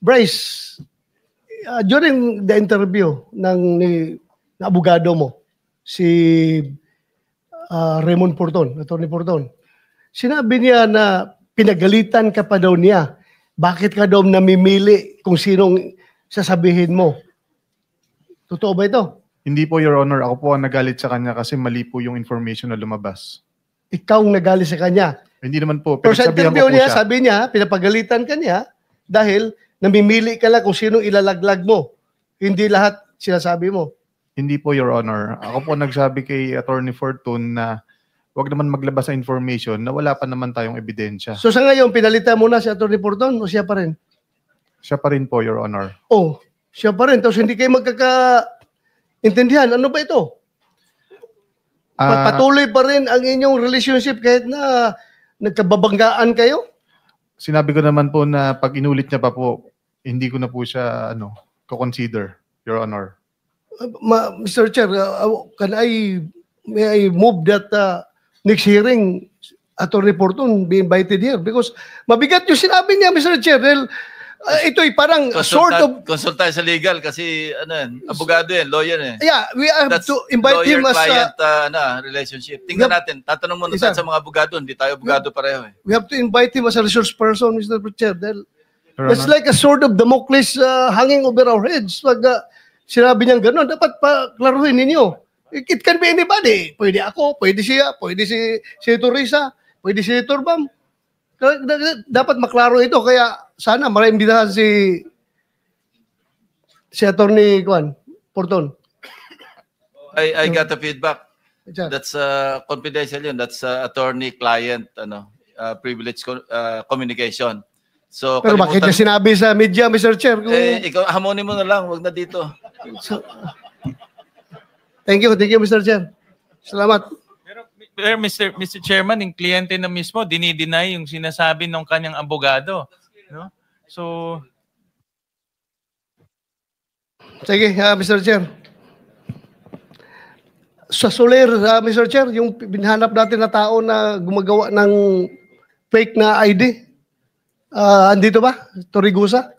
Bryce, during the interview ng abogado mo, si Raymond Porton, Attorney Porton, sinabi niya na pinagalitan ka pa daw niya. Bakit ka daw namimili kung sinong sasabihin mo? Totoo ba ito? Hindi po, Your Honor. Ako po ang nagalit sa kanya kasi mali po yung information na lumabas. Ikaw ang nagalit sa kanya? Hindi naman po. Pero sa interview niya, sabi niya, pinapagalitan ka niya dahil namimili ka lang kung sinong ilalaglag mo. Hindi lahat sinasabi mo. Hindi po, Your Honor. Ako po nagsabi kay Attorney Fortune na wag naman maglabas ng information na wala pa naman tayong ebidensya. So sa ngayon, pinalitan mo na si Attorney Fortune o siya pa rin? Siya pa rin po, Your Honor. Oh, siya pa rin. Tapos hindi kayo magkakaintindihan. Ano ba ito? Patuloy pa rin ang inyong relationship kahit na nagkababanggaan kayo? Sinabi ko naman po na pag inulit niya pa po, hindi ko na po siya ko-consider, Your Honor. Mr. Chair, may I move that next hearing, Attorney Fortune be invited here? Because mabigat yung sinabi niya, Mr. Chair. Ito'y parang sort of... Consultant sa legal kasi abogado yan, lawyer eh. Yeah, we have to invite him as... Lawyer-client relationship. Tingnan natin, tatanong mo na sa mga abogado, hindi tayo abogado pareho eh. We have to invite him as a resource person, Mr. Chair. It's like a sword of Damocles hanging over our heads. Pag sinabi niyang gano'n, dapat paklaruhin ninyo. It can be anybody. Pwede ako, pwede siya, pwede si Senator Risa, pwede si Senator Bam. Dapat maklaro ito. Kaya sana maimbitahan si Attorney Porton. I got the feedback. That's confidential yun. That's attorney-client privilege communication. So, pero bakit niya sinabi sa media, Mr. Chair? Ikaw, hamonin mo na lang. Huwag na dito. Thank you, Mr. Chair. Salamat. Pero Mr. Chairman, yung kliyente na mismo, dinideny yung sinasabi ng kanyang abogado. No? So... Sige, Mr. Chair. Sa Soler, Mr. Chair, yung binhanap natin na tao na gumagawa ng fake na ID, andito ba? Torigusa?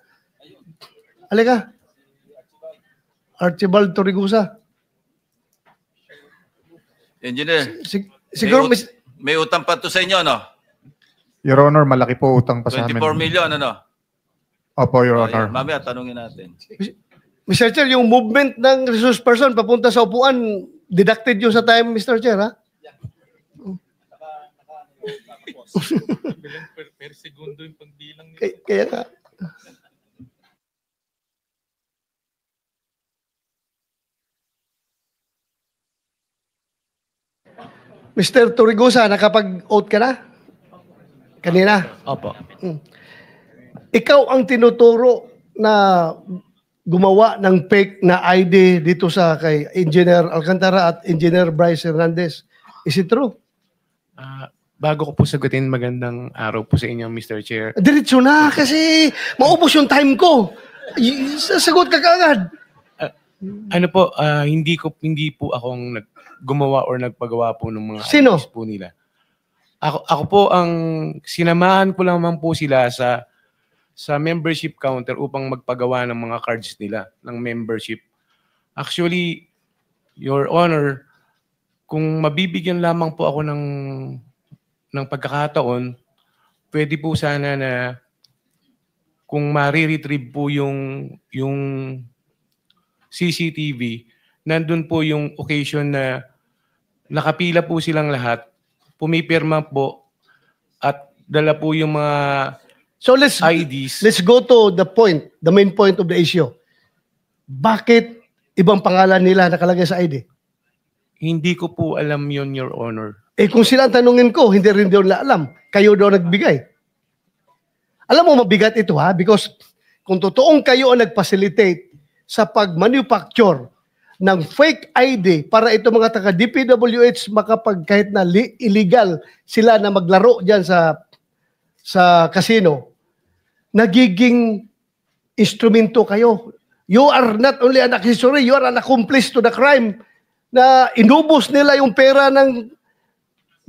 Halika. Archibald Torigusa. Engineer, siguro may utang pa to sa inyo, no? Your Honor, malaki po utang pa sa amin. 24 million, ano? Opo, Your Honor. Mamaya, tanungin natin. Mr. Chair, yung movement ng resource person papunta sa upuan, deducted yung sa time, Mr. Chair, ha? Per segundo yung pagbilang nila. Kaya nga. Mr. Torigusa, nakapag-oath ka na? Kanina? Opo. Ikaw ang tinuturo na gumawa ng fake na ID dito sa kay Engineer Alcantara at Engineer Bryce Hernandez. Is it true? Bago ko po sagutin, magandang araw po sa inyo, Mr. Chair. Diretso na kasi maubos yung time ko. Sagot ka kaagad. Hindi po akong gumawa or nagpagawa po ng mga Sino? IDs po nila. Ako po ang sinamahan ko lamang po sila sa membership counter upang magpagawa ng mga cards nila ng membership. Actually, Your Honor, kung mabibigyan lamang po ako ng pagkakataon, pwede po sana na kung ma-retrieve po yung CCTV, nandun po yung occasion na nakapila po silang lahat, pumipirma po at dala po yung mga IDs. Let's go to the main point of the issue. Bakit ibang pangalan nila nakalagay sa ID? Hindi ko po alam yun, Your Honor. Kung sila ang tanungin ko, hindi rin daw nila alam. Kayo daw nagbigay. Alam mo, mabigat ito ha? Because kung totoong kayo ang nag-facilitate sa pag-manufacture ng fake ID para ito mga taga-DPWH kahit na illegal sila na maglaro dyan sa casino, nagiging instrumento kayo. You are not only an accessory, you are an accomplice to the crime na inubos nila yung pera ng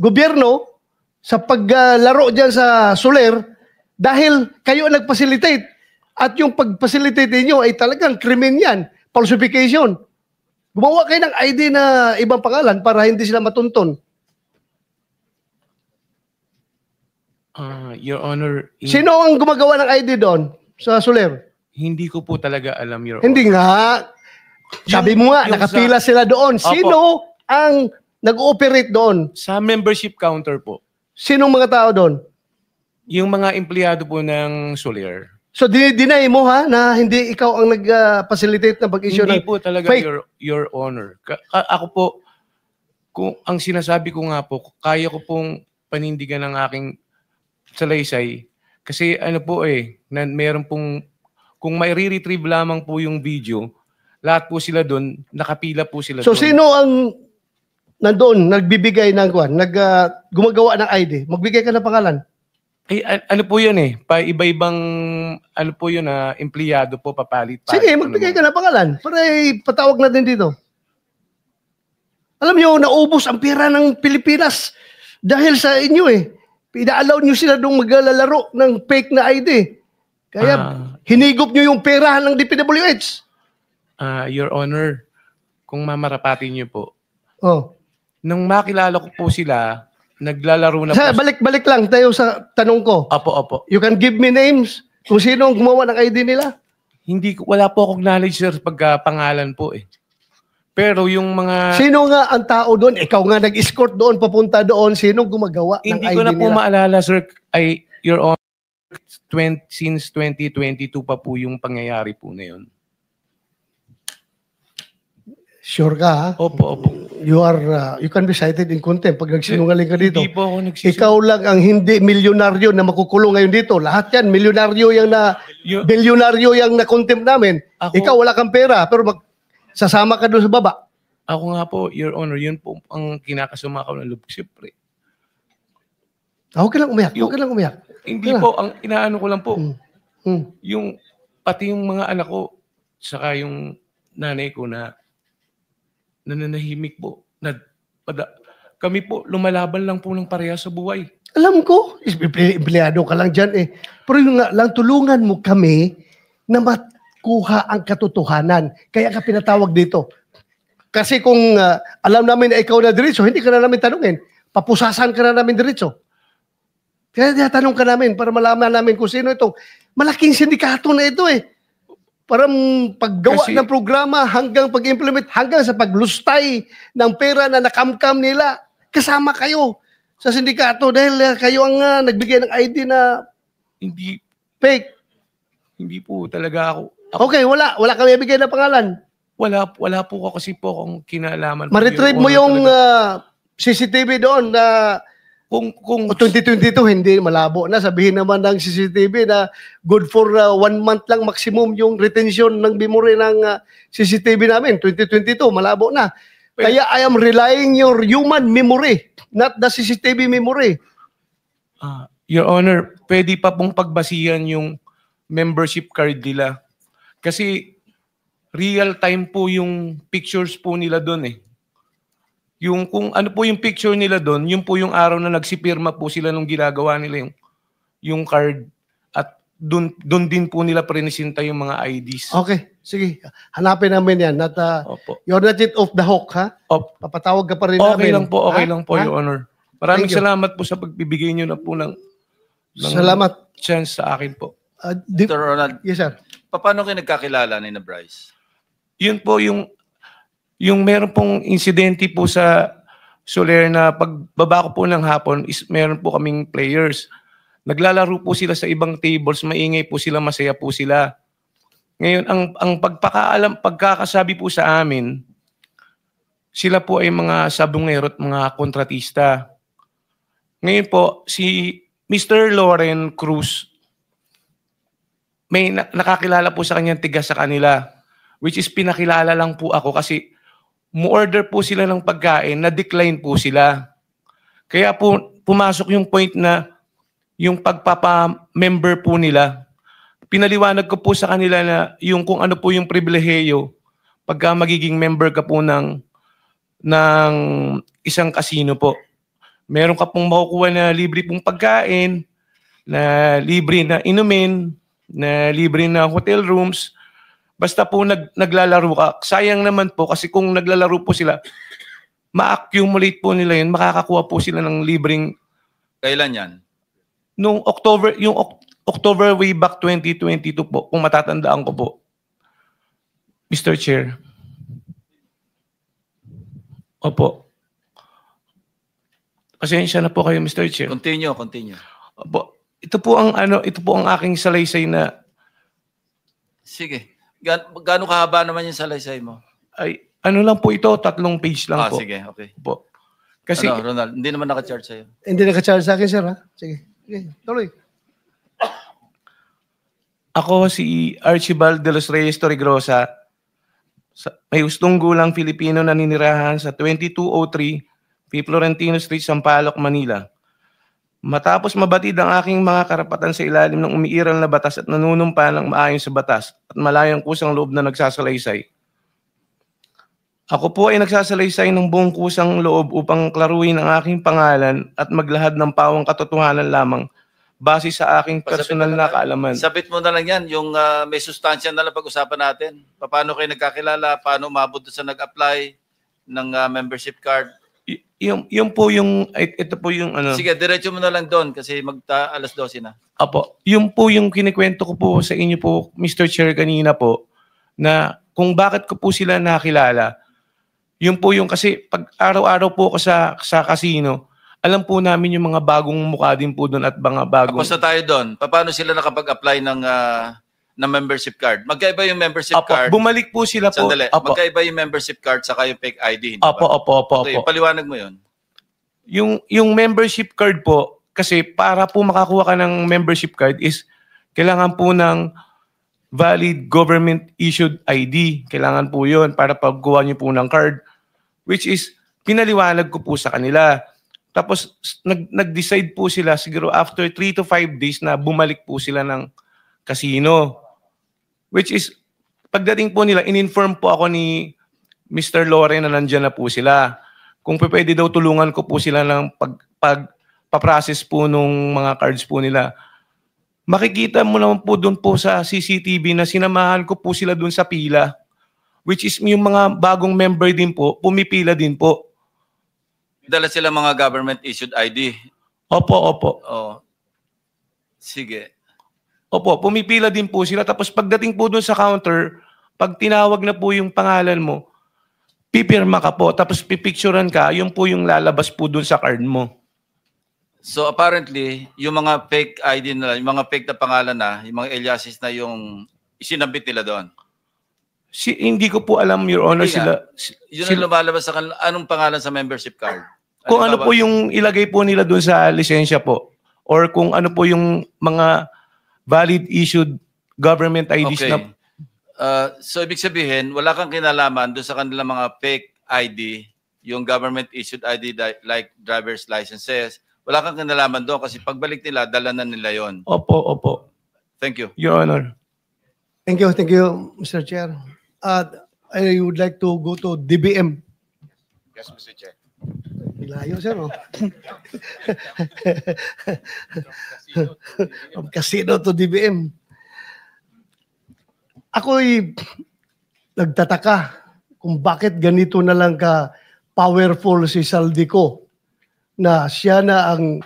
gobyerno sa paglaro dyan sa Soler dahil kayo ang nag-facilitate. At yung pag-facilitate ninyo ay talagang krimen yan. Falsification. Gumawa kayo ng ID na ibang pangalan para hindi sila matunton. Your Honor, Sino ang gumagawa ng ID doon sa Soler? hindi ko po talaga alam, Your Honor. Hindi nga. Sabi mo nga, yung nakapila sila doon. Sino ang nag-ooperate doon? Sa membership counter po, Sinong mga tao doon? yung mga empleyado po ng Soler, So, dinay mo ha, na hindi ikaw ang nag-facilitate ng pag-issue hindi ng po talaga, fake. Your Honor. Ako po, kung ang sinasabi ko nga po, kaya ko pong panindigan ng aking salaysay. Kasi ano po meron pong, kung may re-retrieve lamang po yung video, lahat po sila doon, nakapila po sila So, doon. sino ang nandoon, nagbibigay ng gumagawa ng ID? Magbigay ka ng pangalan. Ano po yun pa-iba-ibang, ano po yun empleyado po, papalit. Sige, magbigay ka ng pangalan para patawag natin dito. Alam nyo, naubos ang pera ng Pilipinas dahil sa inyo Pina-allow nyo sila doon maglalaro ng fake na ID. Kaya hinigop nyo yung pera ng DPWH. Your Honor, kung mamarapatin nyo po, Oh. nung makilala ko po sila, naglalaro na po. Balik lang tayo sa tanong ko. Opo. You can give me names kung sino ang gumawa ng ID nila? Wala po akong knowledge, sir, pagka-pangalan po Pero yung mga... Sino nga ang tao doon? Ikaw nga nag-escort doon, papunta doon. Sino gumagawa ng Hindi ID ko na po nila? maalala, sir. Your Honor, since 2022 pa po yung pangyayari po na yun. Sure ka ha? Opo. You can be cited in contempt pag nagsinungaling ka dito. Hindi po ako nagsisinungaling. Ikaw lang ang hindi milyonaryo na makukulong ngayon dito. Lahat yan, milyonaryo yung bilyonaryo yung na-contempt namin. Ikaw wala kang pera, pero sasama ka doon sa baba. Ako nga po, Your Honor, yun po ang kinakasama ko ng loob. Siyempre. Huwag ka lang umiyak. Hindi po, ang inaano ko lang po, Hmm. yung pati yung mga anak ko, saka yung nanay ko na nananahimik po. Kami po, lumalaban lang po ng pareha sa buhay. Alam ko, empleyado ka lang dyan Pero yung nga lang, tulungan mo kami na makuha ang katotohanan. Kaya ka pinatawag dito. Kasi kung alam namin na ikaw na diretso, hindi ka na namin tanungin. Papusasan ka na namin diretso. Kaya tanong ka namin para malaman namin kung sino itong malaking sindikato na ito Parang paggawa ng programa hanggang pag-implement, hanggang sa paglustay ng pera na nakamkam nila, kasama kayo sa sindikato dahil kayo ang nagbigay ng ID na Hindi fake. po talaga ako. Okay, wala kami ibigay na pangalan. Wala po kasi po akong kinalaman. Ma-retrieve mo yung CCTV doon na kung 2022, hindi malabo na. Sabihin naman ng CCTV na good for 1 month lang maximum yung retention ng memory ng CCTV namin. 2022, malabo na. Kaya I am relying your human memory, not the CCTV memory. Your Honor, pwede pa pong pagbasihan yung membership card nila. Kasi real time po yung pictures po nila doon Yung kung ano po yung picture nila doon, yun po yung araw na nagsipirma po sila nung ginagawa nila yung card. At doon din po nila prinisinta yung mga IDs. Okay, sige. Hanapin namin yan. Opo. You're not yet off the hook, ha? Papatawag ka pa rin namin. Okay lang po, Ha? Your Honor. Maraming Thank you. salamat po sa pagbibigay nyo na po ng Salamat. chance sa akin po. Mr. Ronald, Yes, sir. paano kayo nagkakilala ni na Bryce? Yun po yung meron pong insidente po sa Soler na pagbaba ko po ng hapon is meron po kaming players. Naglalaro po sila sa ibang tables, maingay po sila, masaya po sila. Ngayon, ang pagkakasabi po sa amin, sila po ay mga sabungero at mga kontratista. Ngayon po, si Mr. Loren Cruz, may nakakilala po sa kanyang tiga sa kanila, which is pinakilala lang po ako kasi mu-order po sila ng pagkain, na-decline po sila. Kaya po pumasok yung point na yung pagpapa-member po nila. Pinaliwanag ko po sa kanila na yung kung ano po yung pribilehiyo pagka magiging member ka po ng isang casino po. Meron ka pong makukuha na libre pong pagkain, na libre na inumin, na libre na hotel rooms. Basta po naglalaro ka. Sayang naman po kasi kung naglalaro po sila, ma-accumulate po nila yun, makakakuha po sila ng libreng Kailan yan? nung October, yung October way back 2022 po, kung matatandaan ko po. Mr. Chair. Opo. Pasensya na po kayo, Mr. Chair. Continue. Opo. Ito po ang aking salaysay na Sige. Gaano kahaba naman yung salaysay mo? ay ano lang po ito, 3 page lang po. Sige, okay. Po. Kasi Ronald, hindi naman naka-charge sa'yo. Hindi naka-charge sa akin, sir, ha? Sige. Tuloy. ako si Archibald de los Reyes Torregrosa, may hustong gulang Filipino na ninirahan sa 2203 P. Florentino Street, Sampaloc, Manila. Matapos mabatid ang aking mga karapatan sa ilalim ng umiiral na batas at nanunumpa ng maayon sa batas at malayang kusang loob na nagsasalaysay. Ako po ay nagsasalaysay ng buong kusang loob upang klaruin ang aking pangalan at maglahad ng pawang katotohanan lamang base sa aking personal na kaalaman. Sabit mo na lang yan, yung may sustansya na lang pag-usapan natin. Paano kayo nagkakilala, paano umabot sa nag-apply ng membership card. Yung po yung, ito po yung ano. Sige, diretso mo na lang doon kasi alas 12 na. Apo, yung po yung kinikwento ko po sa inyo po, Mr. Chair, kanina po, na kung bakit ko po sila nakilala. Yun po yung kasi pag araw-araw po ako sa casino, alam po namin yung mga bagong mukha din po doon at mga bagong... Tapos na tayo doon. Paano sila nakapag-apply ng membership card? Magkaiba yung membership Apo, card. bumalik po sila po. Sandali. Apo. Magkaiba yung membership card saka yung fake ID. Hindi Opo, ba? opo. Okay, paliwanag mo yun. Yung membership card po, kasi para po makakuha ka ng membership card is kailangan po ng valid government issued ID. Kailangan po yun para pagkuha niyo po ng card. Which is, pinaliwanag ko po sa kanila. Tapos, nag-decide po sila siguro after 3 to 5 days na bumalik po sila ng casino. Which is, pagdating po nila, in-inform po ako ni Mr. Loren na nandyan na po sila. Kung pwede daw tulungan ko po sila ng pagpaprocess po nung mga cards po nila. Makikita mo naman po doon po sa CCTV na sinamahan ko po sila doon sa pila. Which is yung mga bagong member din po, pumipila din po. Dala sila mga government issued ID. Opo. Oh. Sige. Opo, pumipila din po sila. Tapos pagdating po doon sa counter, pag tinawag na po yung pangalan mo, pipirma ka po, tapos pipicturean ka, yun po yung lalabas po doon sa card mo. So apparently, yung mga fake ID na, yung mga fake na pangalan na, yung mga aliases na yung isinabit nila doon. Hindi ko po alam, Your Honor, Hindi nga. sila... Yun ang lumalabas sa kanila. Anong pangalan sa membership card? Kung ano po yung ilagay po nila doon sa lisensya po, or kung ano po yung mga valid issued government IDs Okay. na... So ibig sabihin, wala kang kinalaman doon sa kanilang mga fake ID, yung government issued ID like driver's licenses. Wala kang kinalaman doon kasi pagbalik nila, dala na nila yon. Opo. Thank you. Your Honor. Thank you, Mr. Chair. I would like to go to DBM. Yes, Mr. Chair. Layo, sir, no? From casino to DBM. Ako'y nagtataka kung bakit ganito na lang ka powerful si Saldico na siya na ang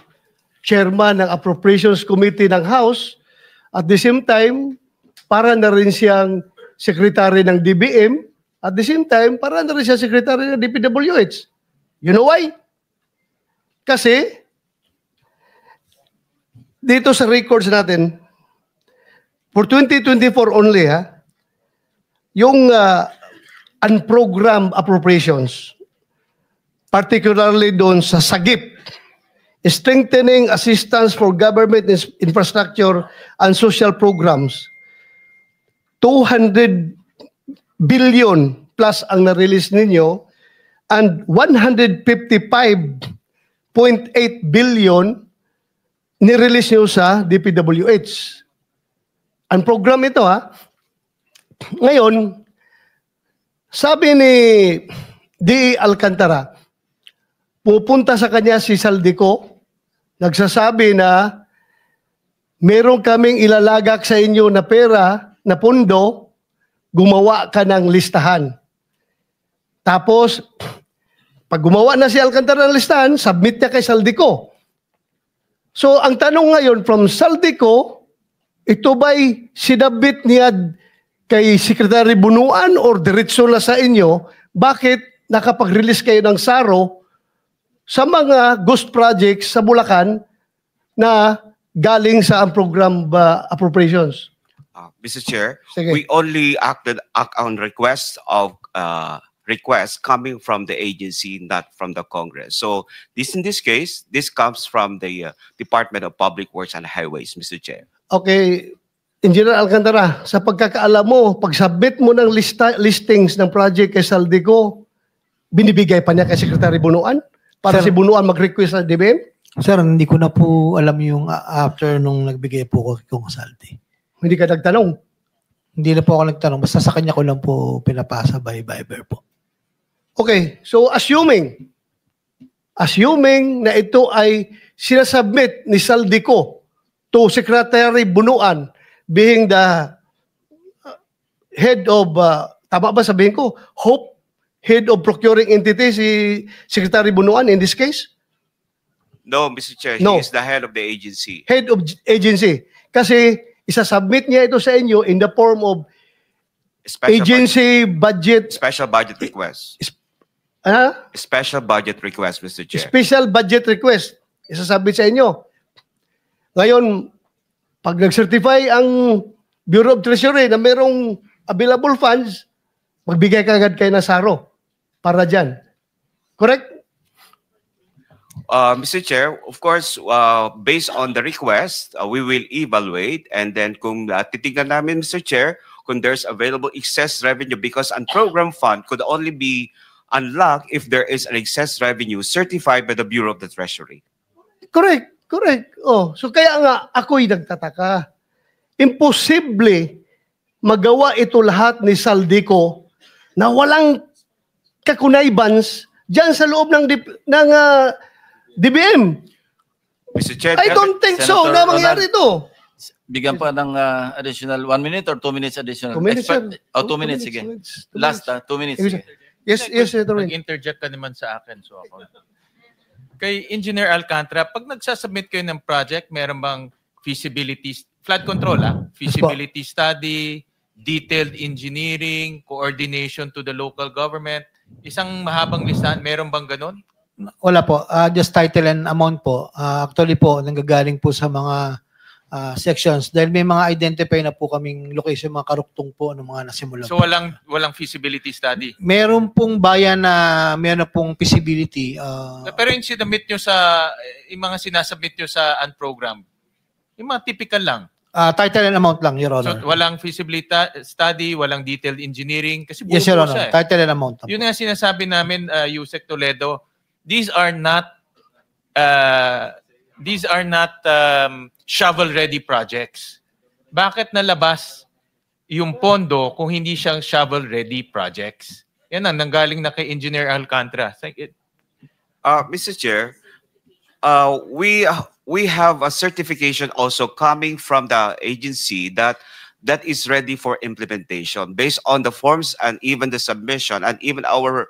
chairman ng Appropriations Committee ng House at the same time para na rin siyang secretary ng DBM at the same time para na rin siyang secretary ng DPWH. You know why? Kasi dito sa records natin for 2024 only yung unprogrammed appropriations, particularly doon sa SAGIP, strengthening assistance for government infrastructure and social programs, 200 billion plus ang na-release ninyo and 155.8 billion ni-release nyo sa DPWH. Ang program ito Ngayon, sabi ni D. Alcantara, pupunta sa kanya si Saldico, nagsasabi na meron kaming ilalagak sa inyo na pera, na pondo, gumawa ka ng listahan. Tapos, pag gumawa na si Alcantara ng listahan, submit niya kay Saldico. So, ang tanong ngayon, from Saldico, ito ba'y sinabit niya kay Secretary Bunuan or diretso na sa inyo? Bakit nakapag-release kayo ng SARO sa mga ghost projects sa Bulacan na galing sa program appropriations? Mr. Chair, Sige. we only act on requests coming from the agency, not from the Congress. So in this case, this comes from the Department of Public Works and Highways, Mr. Chair. Okay, Engineer Alcantara, sa pagkakaalam mo, pag-submit mo ng listings ng project kay Saldico, binibigay pa niya kay Secretary Bunuan para Sir, si Bunuan mag-request sa DBM? Sir, hindi ko na po alam yung after nung nagbigay po ko kung Saldi. Hindi ka nagtanong. Hindi na po ako nagtanong. Basta sa kanya ko lang po pinapasa by Viber po. Okay, so assuming na ito ay sinasubmit ni Saldico to Secretary Bunuan being the head of, tama ba sabihin ko, head of procuring entity si Secretary Bunuan in this case? No, Mr. Chair, No. he is the head of the agency. Head of agency. Kasi isasubmit niya ito sa inyo in the form of agency budget, Special budget request. ah, Special budget request, Mr. Chair. special budget request. Isasubmit sa inyo. Ngayon, pag nag-certify ang Bureau of Treasury na merong available funds, magbigay ka agad kayo ng SARO para dyan. Correct? Mr. Chair, of course, based on the request, we will evaluate, and then kung titignan namin, Mr. Chair, kung there's available excess revenue, because ang program fund could only be unlocked if there is an excess revenue certified by the Bureau of the Treasury. Correct. Oh, so kaya nga ako'y nagtataka. Imposible magawa ito lahat ni Saldico na walang kakunaybans diyan sa loob ng DBM. Mr. Chair, I don't think so Senator na mangyari ito. Bigyan pa ng additional 1 minute or 2 minutes additional? 2 minutes, sir. 2 minutes, sige. Last, 2 minutes. Sige. Yes, Senator Win. Nag-interject ka naman sa akin. So ako. Kay Engineer Alcantara, pag nagsasubmit kayo ng project, meron bang feasibility, flood control, feasibility study, detailed engineering, coordination to the local government, isang mahabang listahan, meron bang ganun? Wala po. Just title and amount po. Actually po, nanggagaling po sa mga sections dahil may mga identify na po kaming location, mga karuktong po ng mga nasimulan. So walang feasibility study. Meron pong bayan na meron pong feasibility. Pero yung sinabit nyo yung mga sinasubmit nyo sa unprogram, yung mga typical lang. Title and amount lang, Your So Honor. walang feasibility study, walang detailed engineering, kasi Yes, Your buo-buo Honor. siya eh. Title and amount lang. Yun nga sinasabi namin, Yusek Toledo, these are not shovel-ready projects. Bakit nalabas yung pondo kung hindi siyang shovel-ready projects? Yan ang nanggaling na kay Engineer Alcantara. Mr. Chair, we have a certification also coming from the agency that is ready for implementation based on the forms and even the submission and even our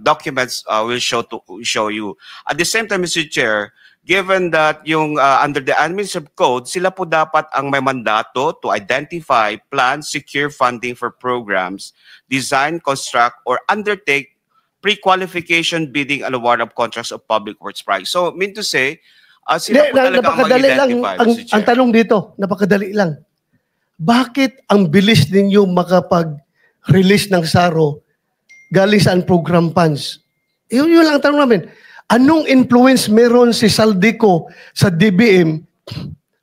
documents will show you. At the same time, Mr. Chair, given that yung under the administrative code, sila po dapat ang may mandato to identify, plan, secure funding for programs, design, construct, or undertake pre-qualification bidding and award of contracts of public works projects. So, mean to say, sila po talaga ang Napakadali lang mag-identify, ang Mr. Chair. tanong dito, napakadali lang. Bakit ang bilis ninyo makapag-release ng SARO galing sa program funds? Yun lang ang tanong namin. Anong influence meron si Saldico sa DBM?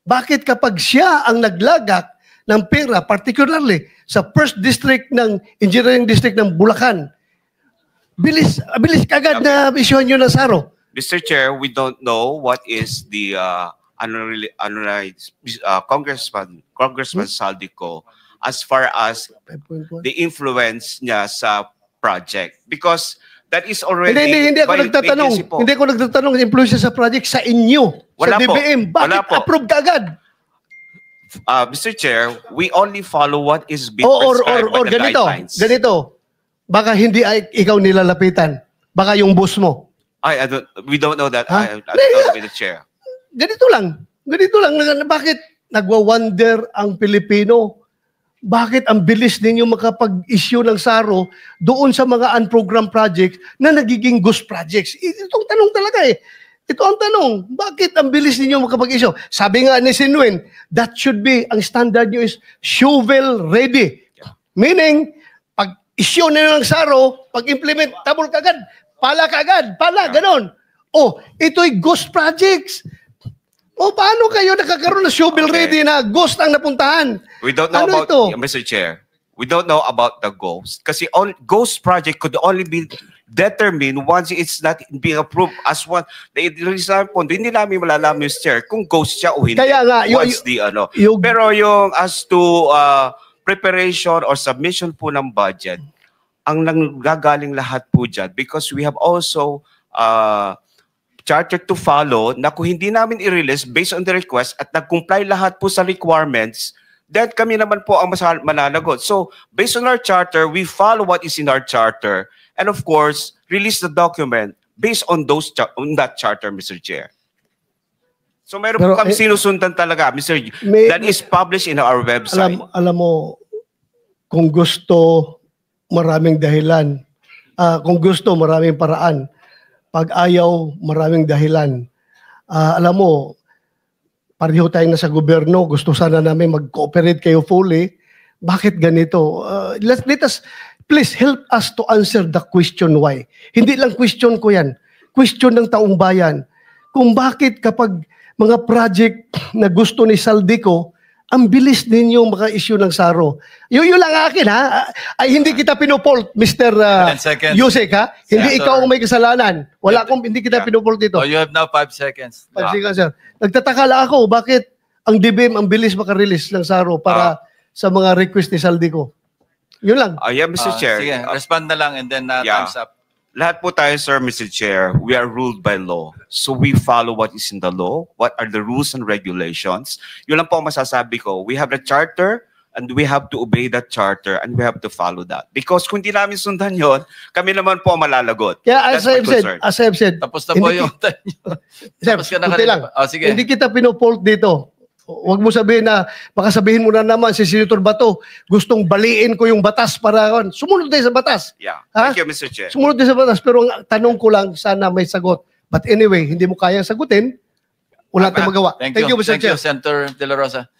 Bakit kapag siya ang naglagak ng pera, particularly sa first district ng engineering district ng Bulacan, bilis kagad na isyuhan nyo ng SARO? Mr. Chair, we don't know what is the Congressman Saldico as far as 5.1. the influence niya sa project, because that is already Hindi ako by nagtatanong. agency po. Hindi ako nagtatanong influence sa project sa inyo, Wala sa po. DBM. Bakit Wala po. approve ka agad? Mr. Chair, we only follow what is being Or prescribed by the ganito, guidelines. ganito. Baka hindi ay ikaw nilalapitan. Baka yung boss mo. We don't know that. Huh? I don't know, Mr. Chair. Ganito lang. Bakit nagwa-wonder ang Pilipino? Bakit ang bilis ninyo makapag-issue ng SARO doon sa mga unprogrammed projects na nagiging ghost projects? Itong tanong talaga eh. Ito ang tanong. Bakit ang bilis ninyo makapag-issue? Sabi nga ni Sinwin, that should be, ang standard nyo is shovel ready. Meaning, pag-issue nyo ng SARO, pag-implement, tabol kagad, pala, ganon. Oh, ito'y ghost projects. O paano kayo nakakaroon ng shovel ready na ghost ang napuntahan? We don't know Ano about, ito? Mr. Chair, we don't know about the ghost. Kasi ghost project could only be determined once it's not being approved as one. The example, hindi namin malalaman, Mr. Chair, kung ghost siya o hindi. Kaya nga, Pero yung as to preparation or submission po ng budget, ang nanggagaling lahat po dyan because we have also charter to follow na kung hindi namin i-release based on the request at nag-comply lahat po sa requirements, then kami naman po ang mananagot. So, based on our charter, we follow what is in our charter and of course, release the document based on on that charter, Mr. Chair. So, meron po kami sinusundan talaga, Mr. That is published in our website. Alam mo, kung gusto, maraming dahilan. Kung gusto, maraming paraan. Pag ayaw, maraming dahilan. Alam mo, pareho tayong nasa gobyerno, gusto sana namin mag-cooperate kayo fully. Bakit ganito? Let us, please help us to answer the question why. Hindi lang question ko yan. Question ng taong bayan. Kung bakit kapag mga project na gusto ni Saldico, ang bilis ninyo maka-issue ng SARO. Yun lang akin ha. Ay hindi kita pinopolt, Mr. 10 seconds. Yusek ha. Hindi Senator. ikaw ang may kasalanan. Hindi kita pinopolt dito. Oh, you have now 5 seconds. 5 seconds, sir. Nagtataka lang ako, bakit ang DBM ang bilis maka-release ng SARO para sa mga request ni Saldico? Yun lang. Yeah, Mr. Chair. Sige, respond na lang and then time's up. Lahat po tayo, sir, Mr. Chair, we are ruled by law. So we follow what is in the law, what are the rules and regulations. Yun lang po ang masasabi ko. We have the charter and we have to obey that charter and we have to follow that. Because kung di namin sundan yon, kami naman po ang malalagot. Kaya That's my concern. as I have said, Tapos na po Hindi yung time nyo. sir, Tapos ka na kunti kanina lang. pa. Oh, sige. Hindi kita pinopolt dito. Huwag mo sabihin na, baka sabihin mo na naman si Senator Bato, gustong baliin ko yung batas para, sumunod tayo sa batas. Yeah. Ha? Thank you, Mr. Chair. Sumunod tayo sa batas, pero ang tanong ko lang, sana may sagot. But anyway, hindi mo kayang sagutin, wala tayong magawa. Thank you, Mr. Chair. Senator De La Rosa.